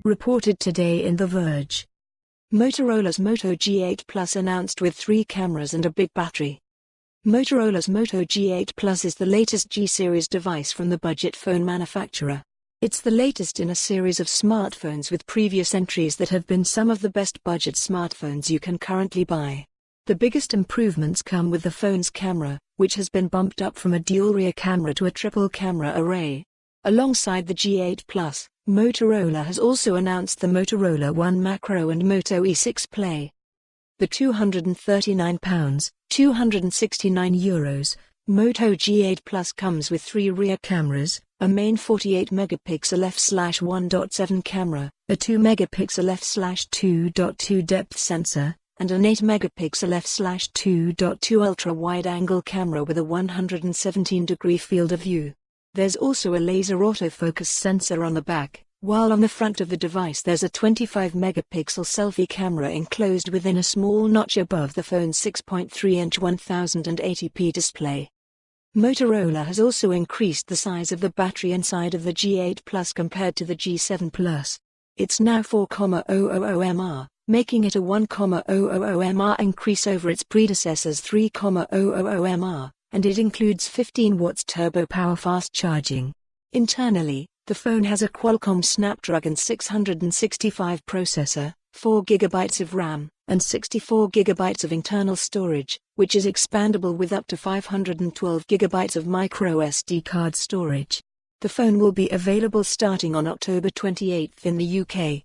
Reported today in The Verge. Motorola's Moto G8 Plus announced with 3 cameras and a big battery. Motorola's Moto G8 Plus is the latest G-series device from the budget phone manufacturer. It's the latest in a series of smartphones with previous entries that have been some of the best budget smartphones you can currently buy. The biggest improvements come with the phone's camera, which has been bumped up from a dual rear camera to a triple camera array. Alongside the G8 Plus, Motorola has also announced the Motorola One Macro and Moto E6 Play. The £239, €269, Moto G8 Plus comes with 3 rear cameras, a main 48-megapixel f/1.7 camera, a 2-megapixel f/2.2 depth sensor, and an 8-megapixel f/2.2 ultra-wide-angle camera with a 117-degree field of view. There's also a laser autofocus sensor on the back, while on the front of the device there's a 25-megapixel selfie camera enclosed within a small notch above the phone's 6.3-inch 1080p display. Motorola has also increased the size of the battery inside of the G8 Plus compared to the G7 Plus. It's now 4,000 mAh, making it a 1,000 mAh increase over its predecessor's 3,000 mAh, and it includes 15 watts turbo power fast charging. Internally, the phone has a Qualcomm Snapdragon 665 processor, 4 GB of RAM, and 64 GB of internal storage, which is expandable with up to 512 GB of microSD card storage. The phone will be available starting on October 28 in the UK.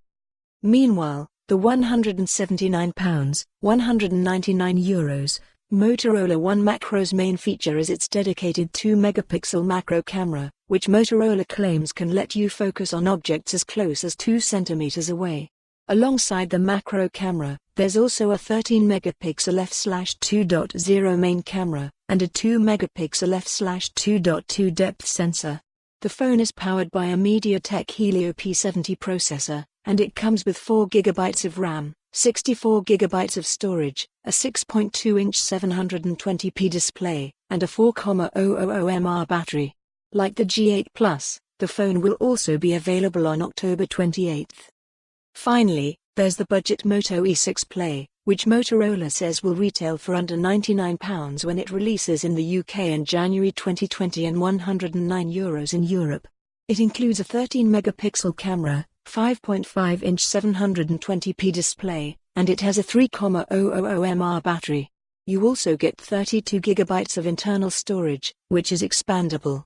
Meanwhile, the £179, €199, Motorola One Macro's main feature is its dedicated 2-megapixel macro camera, which Motorola claims can let you focus on objects as close as 2 centimeters away. Alongside the macro camera, there's also a 13-megapixel f/2.0 main camera, and a 2-megapixel f/2.2 depth sensor. The phone is powered by a MediaTek Helio P70 processor, and it comes with 4 GB of RAM, 64 GB of storage, a 6.2-inch 720p display, and a 4,000 mAh battery. Like the G8 Plus, the phone will also be available on October 28. Finally, there's the budget Moto E6 Play, which Motorola says will retail for under £99 when it releases in the UK in January 2020 and €109 in Europe. It includes a 13-megapixel camera, 5.5-inch 720p display, and it has a 3,000 mAh battery. You also get 32 GB of internal storage, which is expandable.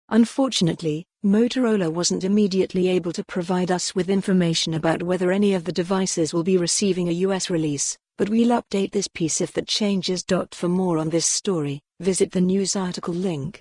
Unfortunately, Motorola wasn't immediately able to provide us with information about whether any of the devices will be receiving a US release, but we'll update this piece if that changes. For more on this story, visit the news article link.